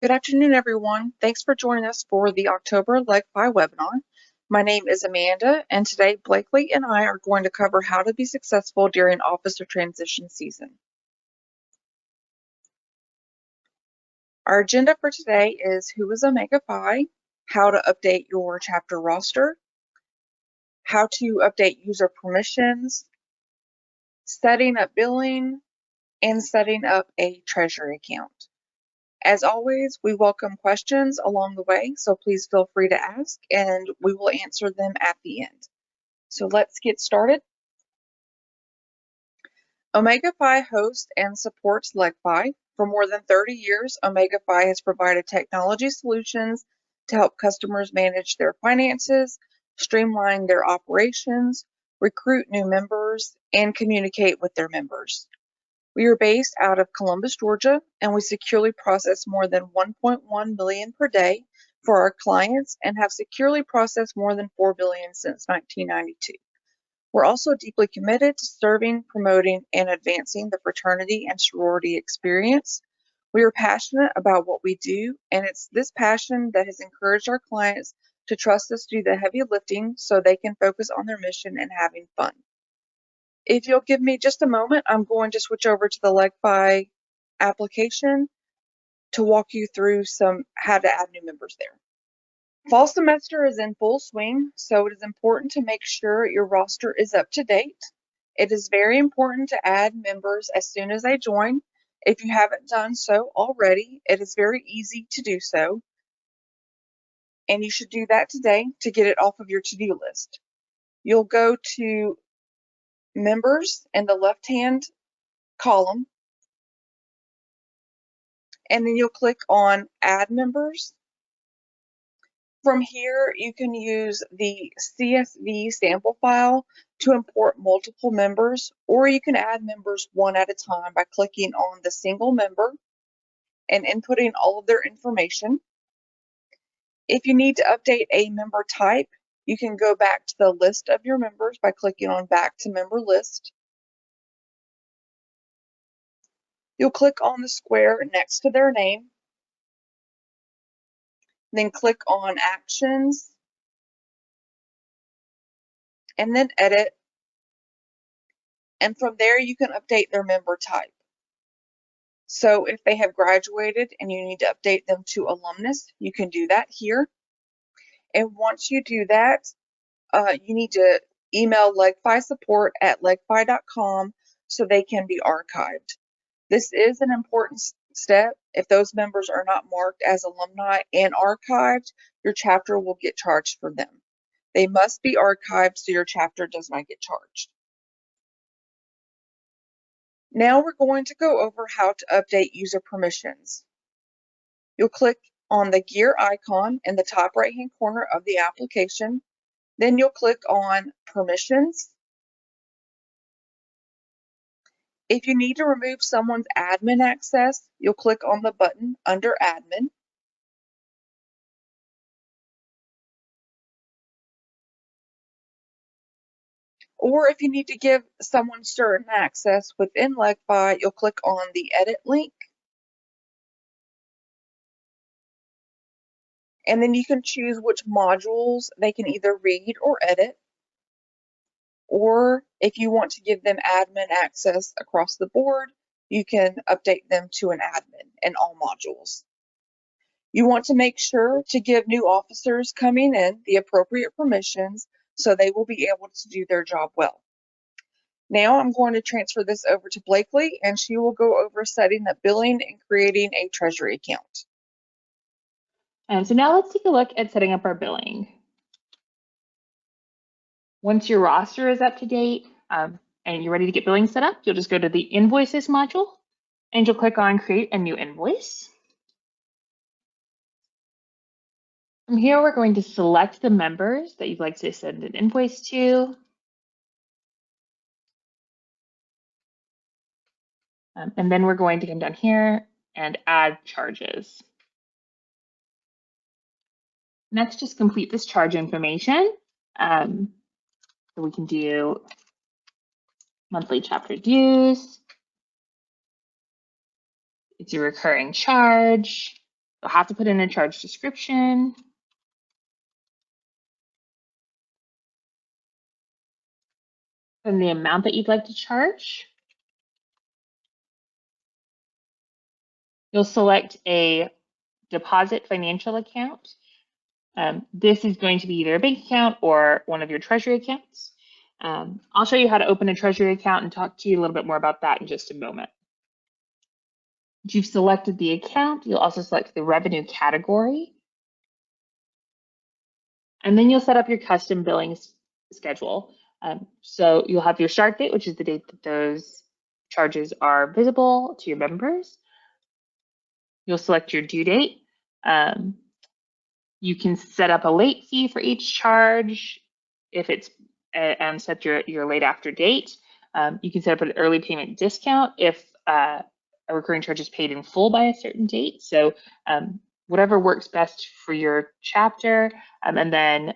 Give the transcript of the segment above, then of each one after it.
Good afternoon, everyone. Thanks for joining us for the October LegFi webinar. My name is Amanda, and today Blakely and I are going to cover how to be successful during officer transition season. Our agenda for today is who is Omega Phi, how to update your chapter roster, how to update user permissions, setting up billing, and setting up a Treasury account. As always, we welcome questions along the way, so please feel free to ask and we will answer them at the end. So let's get started. Omega Phi hosts and supports LegFi. For more than 30 years, Omega Phi has provided technology solutions to help customers manage their finances, streamline their operations, recruit new members, and communicate with their members. We are based out of Columbus, Georgia, and we securely process more than 1.1 billion per day for our clients and have securely processed more than 4 billion since 1992. We're also deeply committed to serving, promoting, and advancing the fraternity and sorority experience. We are passionate about what we do, and it's this passion that has encouraged our clients to trust us to do the heavy lifting so they can focus on their mission and having fun. If you'll give me just a moment, I'm going to switch over to the LegFi application to walk you through how to add new members there. Fall semester is in full swing, so it is important to make sure your roster is up to date. It is very important to add members as soon as they join. If you haven't done so already, it is very easy to do so, and you should do that today to get it off of your to-do list. You'll go to Members in the left-hand column, and then you'll click on Add Members. From here, you can use the CSV sample file to import multiple members, or you can add members one at a time by clicking on the single member and inputting all of their information. If you need to update a member type, you can go back to the list of your members by clicking on Back to Member List. You'll click on the square next to their name, then click on Actions, and then Edit. And from there, you can update their member type. So if they have graduated and you need to update them to alumnus, you can do that here. And once you do that, you need to email LegFi support at legfi.com so they can be archived. This is an important step. If those members are not marked as alumni and archived, your chapter will get charged for them. They must be archived so your chapter does not get charged. Now we're going to go over how to update user permissions. You'll click on the gear icon in the top right-hand corner of the application. Then you'll click on Permissions. If you need to remove someone's admin access, you'll click on the button under Admin. Or if you need to give someone certain access within LegFi, you'll click on the Edit link. And then you can choose which modules they can either read or edit. Or if you want to give them admin access across the board, you can update them to an admin in all modules. You want to make sure to give new officers coming in the appropriate permissions so they will be able to do their job well. Now I'm going to transfer this over to Blakely, and she will go over setting up billing and creating a Treasury account. And so now let's take a look at setting up our billing. Once your roster is up to date and you're ready to get billing set up, you'll just go to the Invoices module and you'll click on Create a New Invoice. From here, we're going to select the members that you'd like to send an invoice to. And then we're going to come down here and add charges. Next, just complete this charge information. So we can do monthly chapter dues. It's a recurring charge. You'll have to put in a charge description. And the amount that you'd like to charge. You'll select a deposit financial account. This is going to be either a bank account or one of your Treasury accounts. I'll show you how to open a Treasury account and talk to you a little bit more about that in just a moment. Once you've selected the account, you'll also select the revenue category. And then you'll set up your custom billing schedule. So you'll have your start date, which is the date that those charges are visible to your members. You'll select your due date. You can set up a late fee for each charge if it's and set your late after date. You can set up an early payment discount if a recurring charge is paid in full by a certain date. So whatever works best for your chapter. And then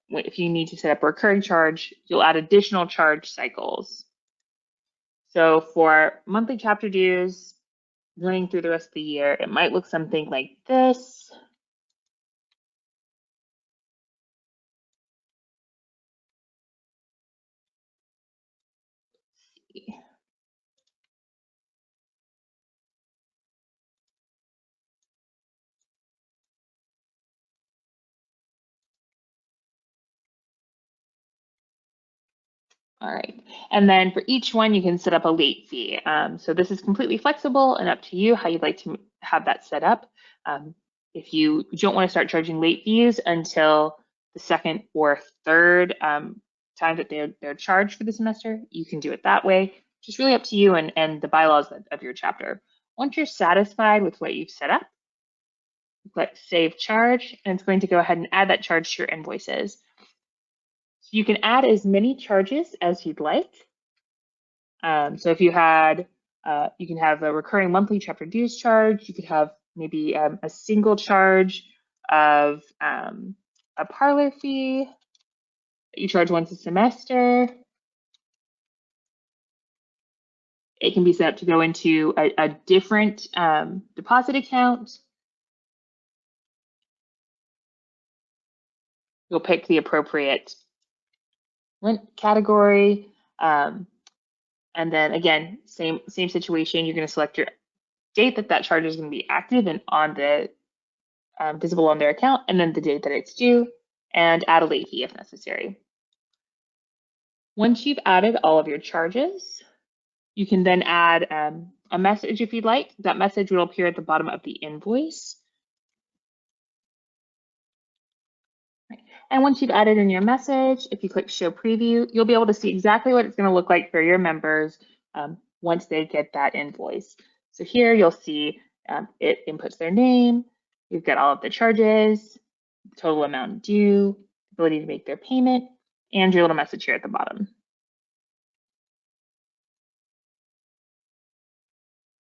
if you need to set up a recurring charge, you'll add additional charge cycles. So for monthly chapter dues running through the rest of the year, it might look something like this. All right, and then for each one, you can set up a late fee. So this is completely flexible and up to you how you'd like to have that set up. If you don't want to start charging late fees until the second or third time that they're charged for the semester, you can do it that way. Just really up to you and the bylaws of your chapter. Once you're satisfied with what you've set up, click Save Charge, and it's going to go ahead and add that charge to your invoices. So you can add as many charges as you'd like. So if you had, you can have a recurring monthly chapter dues charge. You could have maybe a single charge of a parlor fee that you charge once a semester. It can be set up to go into a different deposit account. You'll pick the appropriate rent category. And then again, same situation. You're going to select your date that charge is going to be active and on the visible on their account, and then the date that it's due, and add a late fee if necessary. Once you've added all of your charges, you can then add a message if you'd like. That message will appear at the bottom of the invoice. And once you've added in your message, if you click Show Preview, you'll be able to see exactly what it's going to look like for your members once they get that invoice. So here you'll see it inputs their name. You've got all of the charges, total amount due, ability to make their payment, and your little message here at the bottom.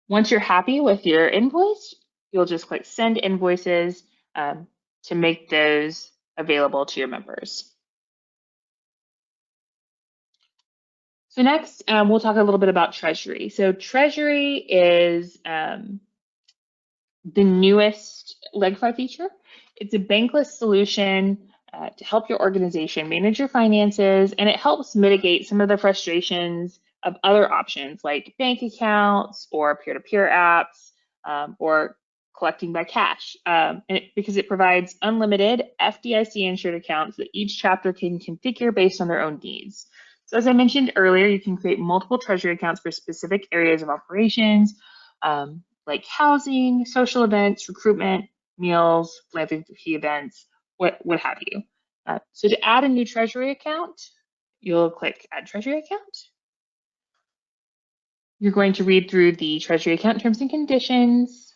Once you're happy with your invoice, you'll just click Send Invoices to make those available to your members. So next, we'll talk a little bit about Treasury. So Treasury is the newest LegFi feature. It's a bankless solution to help your organization manage your finances, and it helps mitigate some of the frustrations of other options like bank accounts or peer-to-peer apps or collecting by cash, because it provides unlimited FDIC-insured accounts that each chapter can configure based on their own needs. So as I mentioned earlier, you can create multiple Treasury accounts for specific areas of operations, like housing, social events, recruitment, meals, philanthropy events, what have you. So to add a new Treasury account, you'll click Add Treasury Account. You're going to read through the Treasury account terms and conditions,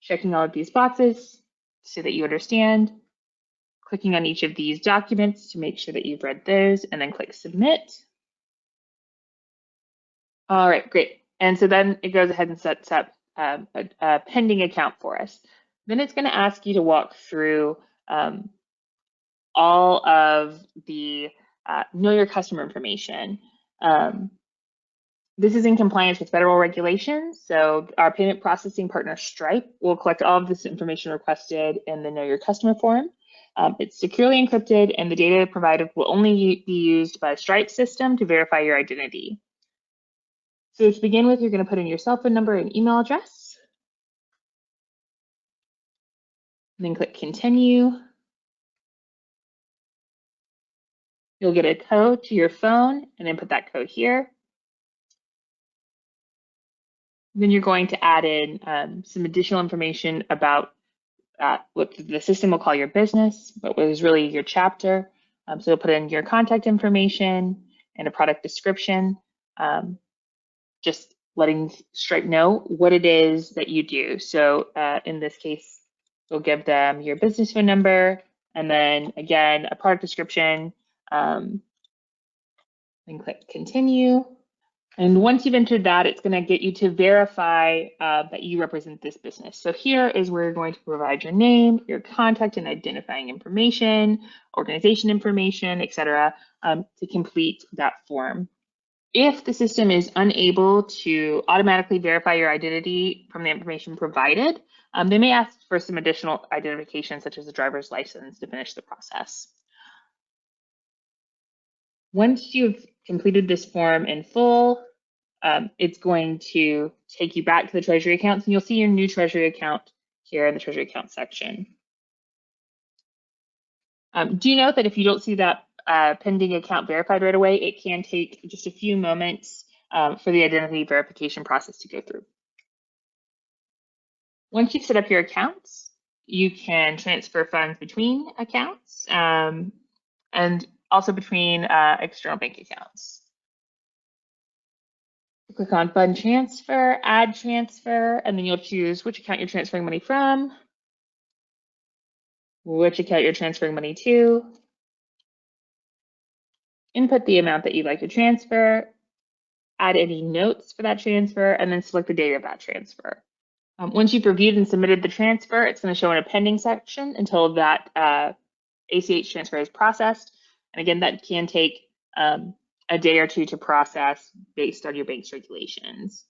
checking all of these boxes so that you understand, clicking on each of these documents to make sure that you've read those, and then click Submit. All right, great. And so then it goes ahead and sets up a pending account for us. Then it's going to ask you to walk through all of the know your customer information. This is in compliance with federal regulations. So our payment processing partner, Stripe, will collect all of this information requested in the Know Your Customer form. It's securely encrypted, and the data provided will only be used by a Stripe system to verify your identity. So to begin with, you're going to put in your cell phone number and email address. And then click Continue. You'll get a code to your phone and then put that code here. Then you're going to add in some additional information about what the system will call your business, but what is really your chapter. So you'll put in your contact information and a product description, just letting Stripe know what it is that you do. So in this case, you'll give them your business phone number, and then again, a product description, then click Continue. And once you've entered that, it's going to get you to verify that you represent this business. So here is where you're going to provide your name, your contact and identifying information, organization information, etc., to complete that form. If the system is unable to automatically verify your identity from the information provided, they may ask for some additional identification, such as a driver's license, to finish the process. Once you've completed this form in full, it's going to take you back to the Treasury accounts, and you'll see your new Treasury account here in the Treasury account section. Do note that if you don't see that pending account verified right away, it can take just a few moments for the identity verification process to go through. Once you've set up your accounts, you can transfer funds between accounts and also between external bank accounts. Click on Fund Transfer, Add Transfer, and then you'll choose which account you're transferring money from, which account you're transferring money to, input the amount that you'd like to transfer, add any notes for that transfer, and then select the date of that transfer. Once you've reviewed and submitted the transfer, it's going to show in a pending section until that ACH transfer is processed. And again, that can take a day or two to process based on your bank's regulations.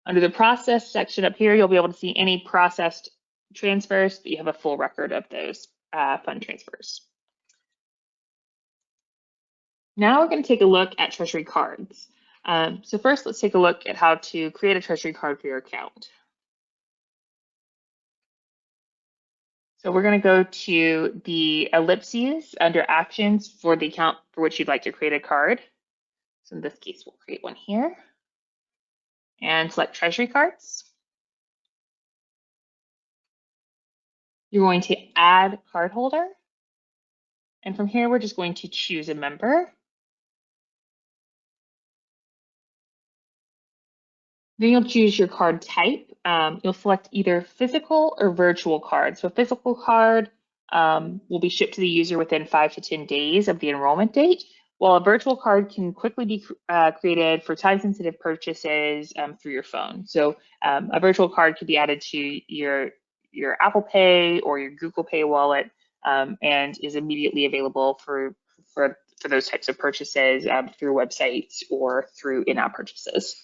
Under the process section up here, you'll be able to see any processed transfers, that you have a full record of those fund transfers. Now we're going to take a look at Treasury cards. So first, let's take a look at how to create a Treasury card for your account. So we're going to go to the ellipses under Actions for the account for which you'd like to create a card. So in this case, we'll create one here and select Treasury cards. You're going to add cardholder. And from here, we're just going to choose a member. Then you'll choose your card type. You'll select either physical or virtual card. So a physical card will be shipped to the user within 5 to 10 days of the enrollment date, while a virtual card can quickly be created for time-sensitive purchases through your phone. So a virtual card could be added to your Apple Pay or your Google Pay wallet and is immediately available for those types of purchases through websites or through in-app purchases.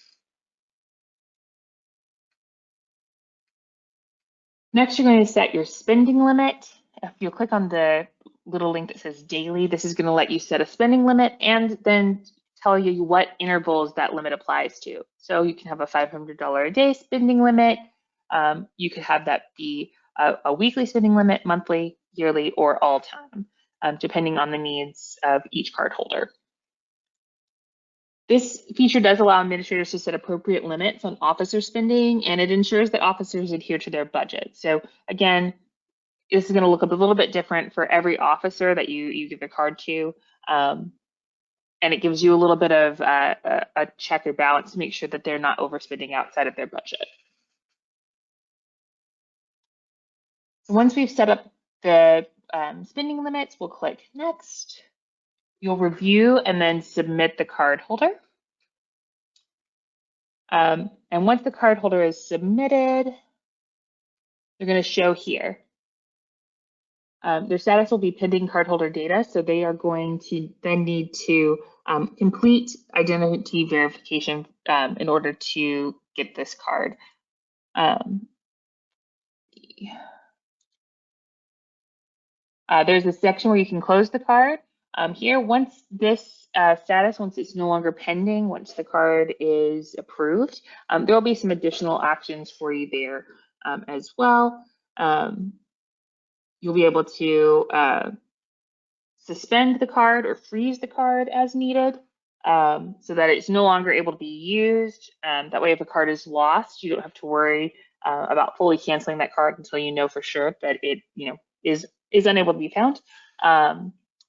Next, you're going to set your spending limit. If you click on the little link that says daily, this is going to let you set a spending limit and then tell you what intervals that limit applies to. So you can have a $500 a day spending limit. You could have that be a weekly spending limit, monthly, yearly, or all time, depending on the needs of each cardholder. This feature does allow administrators to set appropriate limits on officer spending, and it ensures that officers adhere to their budget. So again, this is going to look a little bit different for every officer that you give the card to, and it gives you a little bit of a check or balance to make sure that they're not overspending outside of their budget. So once we've set up the spending limits, we'll click Next. You'll review and then submit the card holder. And once the card holder is submitted, they're going to show here. Their status will be pending cardholder data, so they are going to then need to complete identity verification in order to get this card. There's a section where you can close the card. Here, once this status, once it's no longer pending, once the card is approved, there will be some additional actions for you there as well. You'll be able to suspend the card or freeze the card as needed so that it's no longer able to be used. That way, if a card is lost, you don't have to worry about fully canceling that card until you know for sure that it is unable to be found.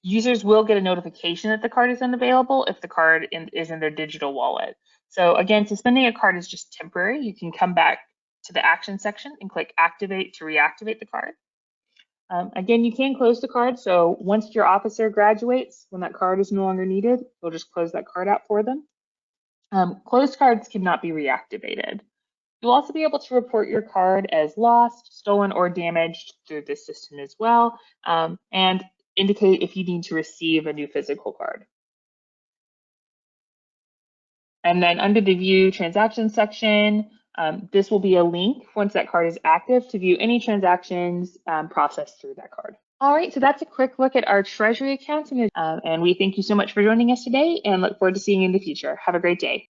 Users will get a notification that the card is unavailable if the card is in their digital wallet. So again, suspending a card is just temporary. You can come back to the action section and click activate to reactivate the card. Again, you can close the card. So once your officer graduates, when that card is no longer needed, we'll just close that card out for them. Closed cards cannot be reactivated. You'll also be able to report your card as lost, stolen, or damaged through this system as well, and indicate if you need to receive a new physical card. And then under the View Transactions section, this will be a link once that card is active to view any transactions processed through that card. All right, so that's a quick look at our Treasury accounts, and we thank you so much for joining us today and look forward to seeing you in the future. Have a great day.